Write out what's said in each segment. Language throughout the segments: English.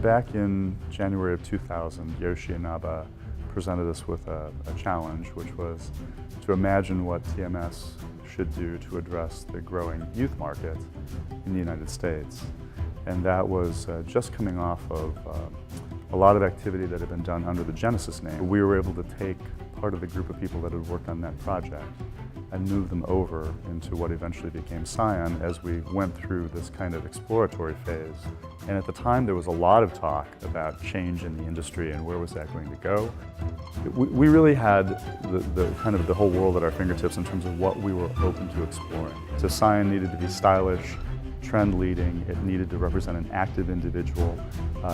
Back in January of 2000, Yoshi Inaba presented us with a challenge, which was to imagine what TMS should do to address the growing youth market in the United States. And that was just coming off of a lot of activity that had been done under the Genesis name. We were able to take part of the group of people that had worked on that project and move them over into what eventually became Scion as we went through this kind of exploratory phase. And at the time there was a lot of talk about change in the industry and where was that going to go. We really had the kind of the whole world at our fingertips in terms of what we were open to exploring. So Scion needed to be stylish, trend leading, it needed to represent an active individual,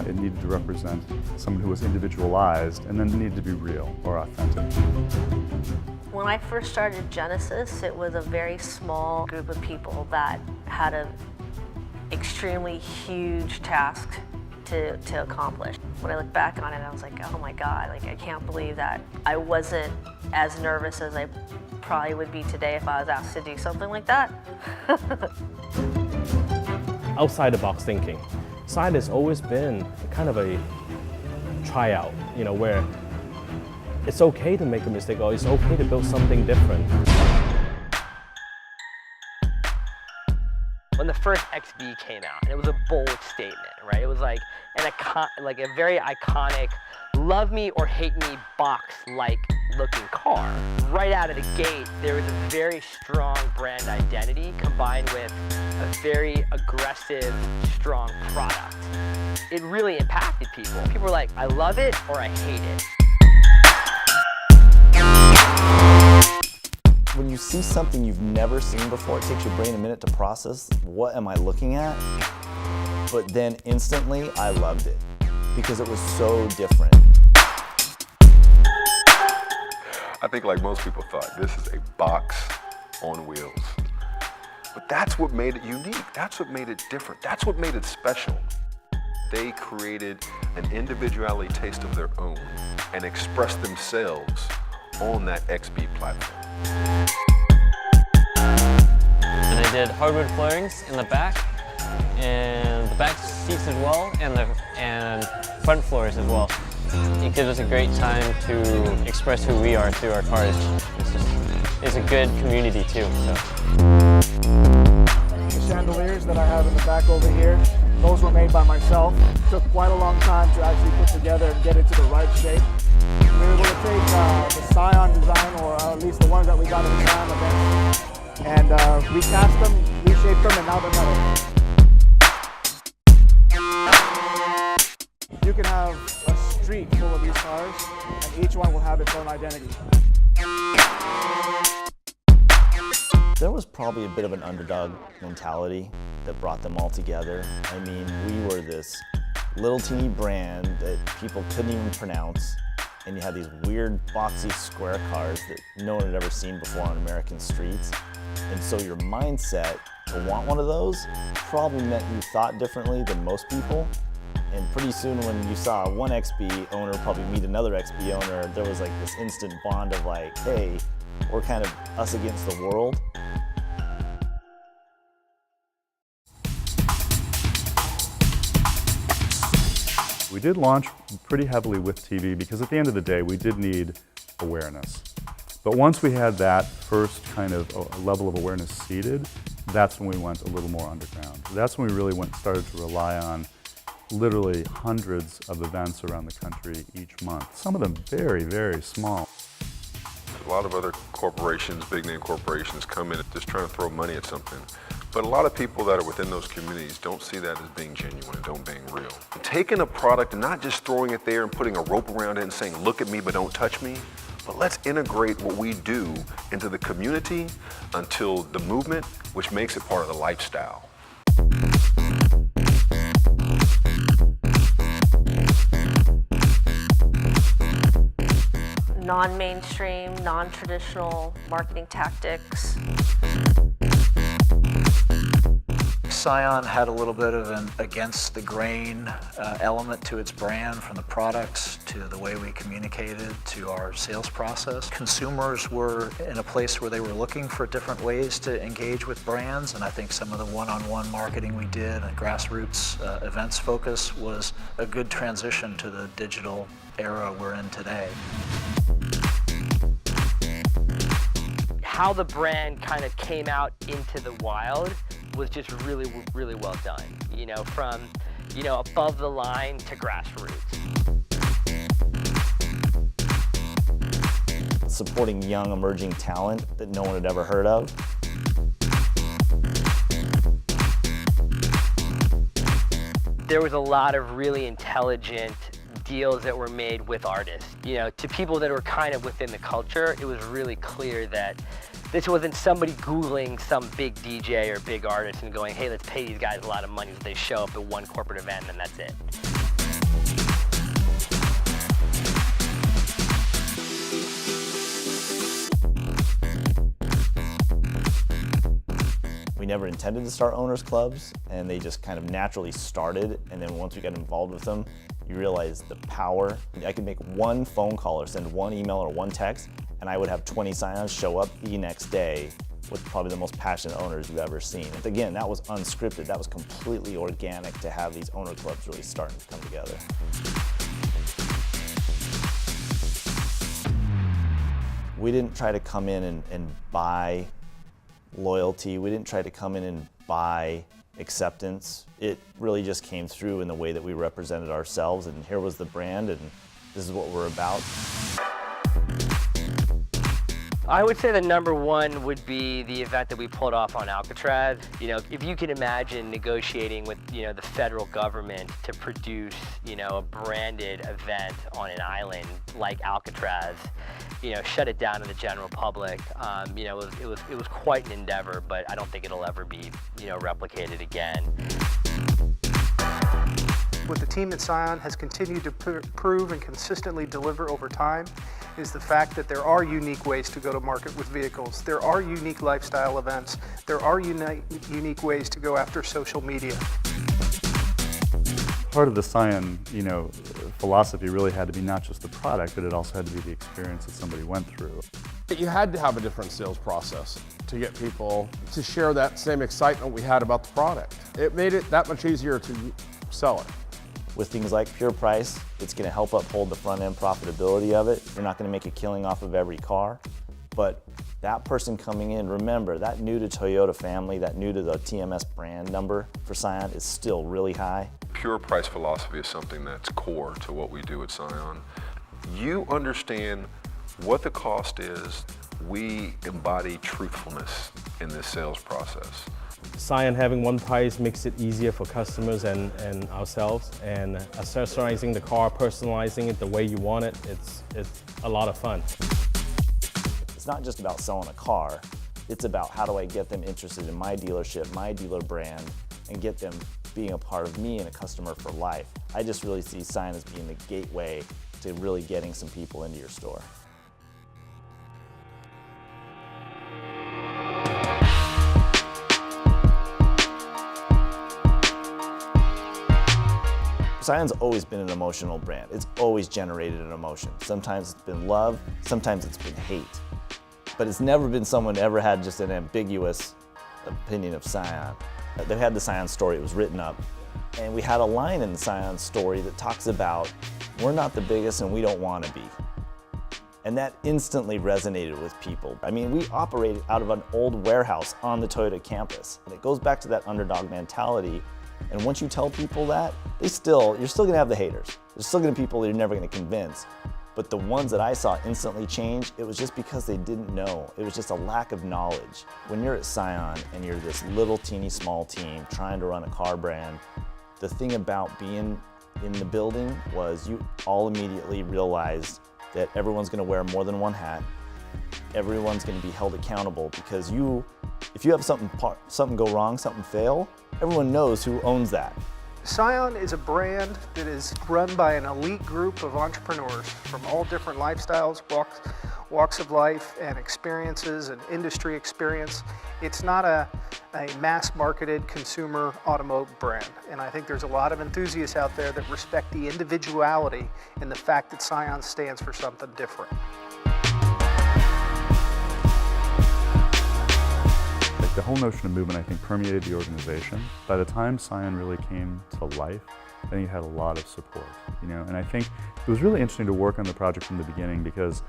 it needed to represent someone who was individualized, and then it needed to be real or authentic. When I first started Genesis, it was a very small group of people that had an extremely huge task to accomplish. When I look back on it, I was like, oh my God, like I can't believe that I wasn't as nervous as I probably would be today if I was asked to do something like that. Outside the box thinking. Scion has always been kind of a tryout, where it's okay to make a mistake or it's okay to build something different. When the first XB came out, it was a bold statement, right? It was like a very iconic, love me or hate me box-like looking car. Right out of the gate, there was a very strong brand identity combined with a very aggressive, strong product. It really impacted people. People were like, I love it or I hate it. When you see something you've never seen before, it takes your brain a minute to process, what am I looking at? But then instantly, I loved it because it was so different. I think like most people thought, this is a box on wheels. But that's what made it unique. That's what made it different. That's what made it special. They created an individuality taste of their own and expressed themselves on that XB platform. And I did hardwood floorings in the back, and the back seats as well, and front floors as well. It gives us a great time to express who we are through our cars. It's a good community too. So. The chandeliers that I have in the back over here, those were made by myself. It took quite a long time to actually put together and get it to the right shape. We were able to take the Scion design, or at least the ones that we got in the Scion event, and recast them, reshaped them, and now they're metal. You can have a street full of these cars, and each one will have its own identity. There was probably a bit of an underdog mentality that brought them all together. I mean, we were this little teeny brand that people couldn't even pronounce, and you had these weird boxy square cars that no one had ever seen before on American streets. And so your mindset to want one of those probably meant you thought differently than most people. And pretty soon when you saw one XB owner probably meet another XB owner, there was like this instant bond of like, hey, we're kind of us against the world. We did launch pretty heavily with TV because at the end of the day, we did need awareness. But once we had that first kind of level of awareness seeded, that's when we went a little more underground. That's when we really started to rely on literally hundreds of events around the country each month. Some of them very, very small. A lot of other corporations, big name corporations, come in just trying to throw money at something. But a lot of people that are within those communities don't see that as being genuine and don't being real. Taking a product and not just throwing it there and putting a rope around it and saying, look at me but don't touch me, but let's integrate what we do into the community until the movement, which makes it part of the lifestyle. non-mainstream, non-traditional marketing tactics. Scion had a little bit of an against-the-grain element to its brand, from the products to the way we communicated to our sales process. Consumers were in a place where they were looking for different ways to engage with brands, and I think some of the one-on-one marketing we did and grassroots events focus was a good transition to the digital era we're in today. How the brand kind of came out into the wild was just really, really well done. You know, from, you know, above the line to grassroots. Supporting young emerging talent that no one had ever heard of. There was a lot of really intelligent deals that were made with artists. You know, to people that were kind of within the culture, it was really clear that this wasn't somebody Googling some big DJ or big artist and going, hey, let's pay these guys a lot of money so they show up at one corporate event and that's it. We never intended to start owners clubs, and they just kind of naturally started, and then once we got involved with them, you realize the power. I could make one phone call or send one email or one text, and I would have 20 Scions show up the next day with probably the most passionate owners you've ever seen. And again, that was unscripted. That was completely organic to have these owner clubs really starting to come together. We didn't try to come in and buy loyalty. We didn't try to come in and buy acceptance. It really just came through in the way that we represented ourselves, and here was the brand, and this is what we're about. I would say the number one would be the event that we pulled off on Alcatraz. You know, if you can imagine negotiating with, you know, the federal government to produce, you know, a branded event on an island like Alcatraz, you know, shut it down to the general public. You know, it was quite an endeavor, but I don't think it'll ever be, you know, replicated again. What the team at Scion has continued to prove and consistently deliver over time is the fact that there are unique ways to go to market with vehicles. There are unique lifestyle events. There are unique ways to go after social media. Part of the Scion, you know, philosophy really had to be not just the product, but it also had to be the experience that somebody went through. You had to have a different sales process to get people to share that same excitement we had about the product. It made it that much easier to sell it. With things like Pure Price, it's going to help uphold the front-end profitability of it. You're not going to make a killing off of every car, but that person coming in, remember, that new to Toyota family, that new to the TMS brand number for Scion is still really high. Pure price philosophy is something that's core to what we do at Scion. You understand what the cost is. We embody truthfulness in this sales process. Scion having one price makes it easier for customers and ourselves, and accessorizing the car, personalizing it the way you want it, it's a lot of fun. It's not just about selling a car, it's about how do I get them interested in my dealership, my dealer brand, and get them being a part of me and a customer for life. I just really see Scion as being the gateway to really getting some people into your store. Scion's always been an emotional brand. It's always generated an emotion. Sometimes it's been love, sometimes it's been hate. But it's never been someone ever had just an ambiguous opinion of Scion. They had the Scion story, it was written up, and we had a line in the Scion story that talks about, we're not the biggest and we don't want to be. And that instantly resonated with people. I mean, we operated out of an old warehouse on the Toyota campus. And it goes back to that underdog mentality. And once you tell people that, you're still gonna have the haters. There's still gonna be people that you're never gonna convince. But the ones that I saw instantly change, it was just because they didn't know. It was just a lack of knowledge. When you're at Scion and you're this little teeny small team trying to run a car brand, the thing about being in the building was you all immediately realized that everyone's gonna wear more than one hat. Everyone's gonna be held accountable because if you have something go wrong, something fail, everyone knows who owns that. Scion is a brand that is run by an elite group of entrepreneurs from all different lifestyles, walks of life, and experiences and industry experience. It's not a mass-marketed consumer automotive brand, and I think there's a lot of enthusiasts out there that respect the individuality and the fact that Scion stands for something different. The whole notion of movement, I think, permeated the organization. By the time Scion really came to life, I think it had a lot of support, and I think it was really interesting to work on the project from the beginning because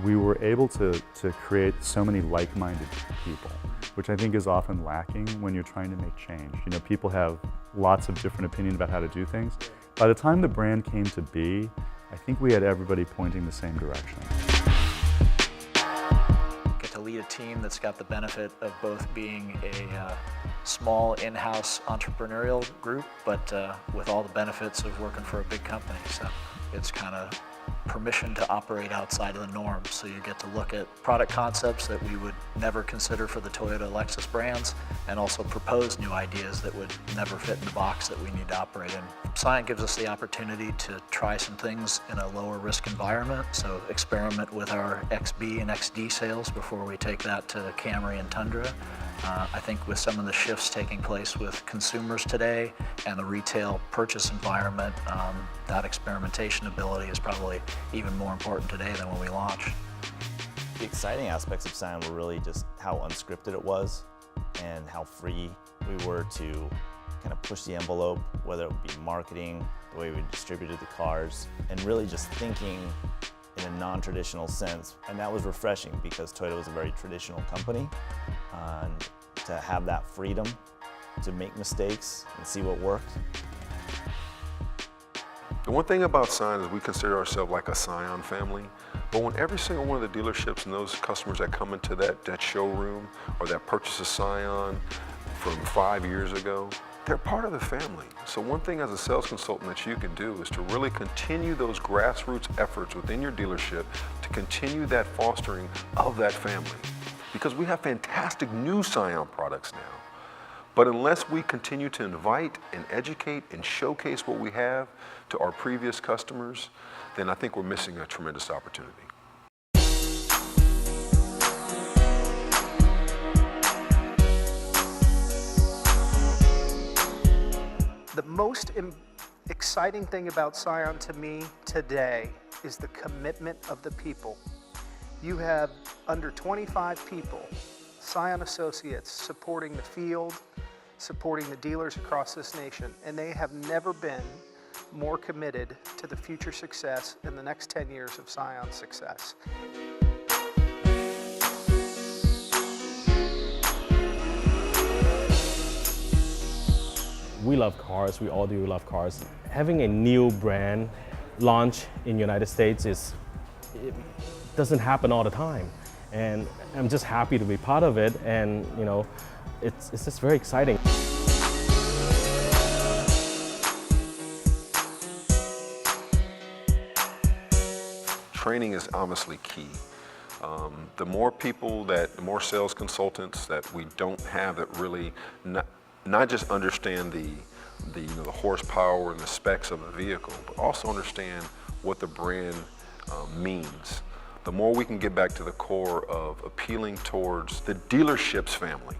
we were able to create so many like-minded people, which I think is often lacking when you're trying to make change. People have lots of different opinions about how to do things. By the time the brand came to be, I think we had everybody pointing the same direction. To lead a team that's got the benefit of both being a small in-house entrepreneurial group, but with all the benefits of working for a big company. So it's kind of permission to operate outside of the norm. So you get to look at product concepts that we would never consider for the Toyota Lexus brands, and also propose new ideas that would never fit in the box that we need to operate in. Scion gives us the opportunity to try some things in a lower risk environment, so experiment with our XB and XD sales before we take that to Camry and Tundra. I think with some of the shifts taking place with consumers today and the retail purchase environment, that experimentation ability is probably even more important today than when we launched. The exciting aspects of Scion were really just how unscripted it was and how free we were to kind of push the envelope, whether it would be marketing, the way we distributed the cars, and really just thinking in a non-traditional sense. And that was refreshing because Toyota was a very traditional company. And to have that freedom to make mistakes and see what worked. The one thing about Scion is we consider ourselves like a Scion family, but when every single one of the dealerships and those customers that come into that showroom or that purchase a Scion from 5 years ago, they're part of the family. So one thing as a sales consultant that you can do is to really continue those grassroots efforts within your dealership to continue that fostering of that family. Because we have fantastic new Scion products now. But unless we continue to invite and educate and showcase what we have to our previous customers, then I think we're missing a tremendous opportunity. The most exciting thing about Scion to me today is the commitment of the people. You have under 25 people, Scion associates, supporting the field, supporting the dealers across this nation, and they have never been more committed to the future success in the next 10 years of Scion's success. We love cars, we all do love cars. Having a new brand launch in the United States doesn't happen all the time. And I'm just happy to be part of it, and it's just very exciting. Training is obviously key. The more people the more sales consultants that we don't have that really not just understand the horsepower and the specs of a vehicle, but also understand what the brand means. The more we can get back to the core of appealing towards the dealership's family.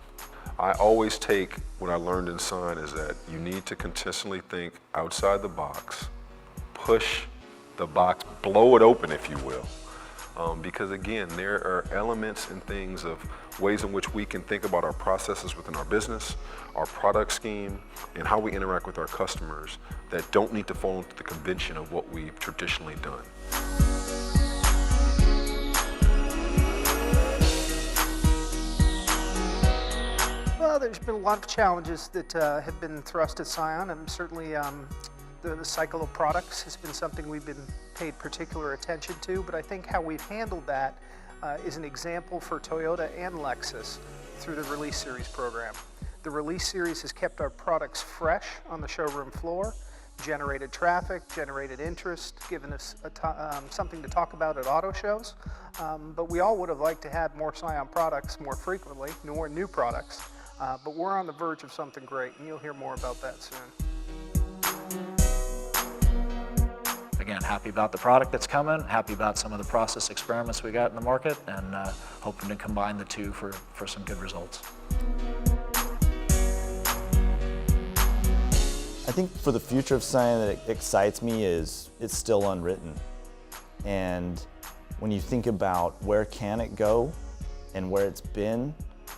I always take what I learned in Scion is that you need to consistently think outside the box, push the box, blow it open, if you will. Because again, there are elements and things of ways in which we can think about our processes within our business, our product scheme, and how we interact with our customers that don't need to fall into the convention of what we've traditionally done. Well, there's been a lot of challenges that have been thrust at Scion, and certainly the cycle of products has been something we've been paid particular attention to, but I think how we've handled that is an example for Toyota and Lexus through the Release Series program. The Release Series has kept our products fresh on the showroom floor, generated traffic, generated interest, given us something to talk about at auto shows, but we all would have liked to have more Scion products more frequently, more new products, but we're on the verge of something great, and you'll hear more about that soon. again, happy about the product that's coming, happy about some of the process experiments we got in the market, and hoping to combine the two for some good results. I think for the future of Scion that excites me is it's still unwritten. And when you think about where can it go and where it's been,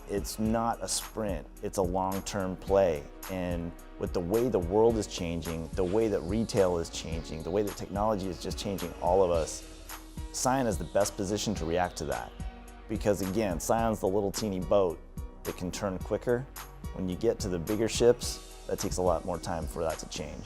it's not a sprint, it's a long-term play. And with the way the world is changing, the way that retail is changing, the way that technology is just changing all of us, Scion is the best position to react to that. Because again, Scion's the little teeny boat that can turn quicker. When you get to the bigger ships, that takes a lot more time for that to change.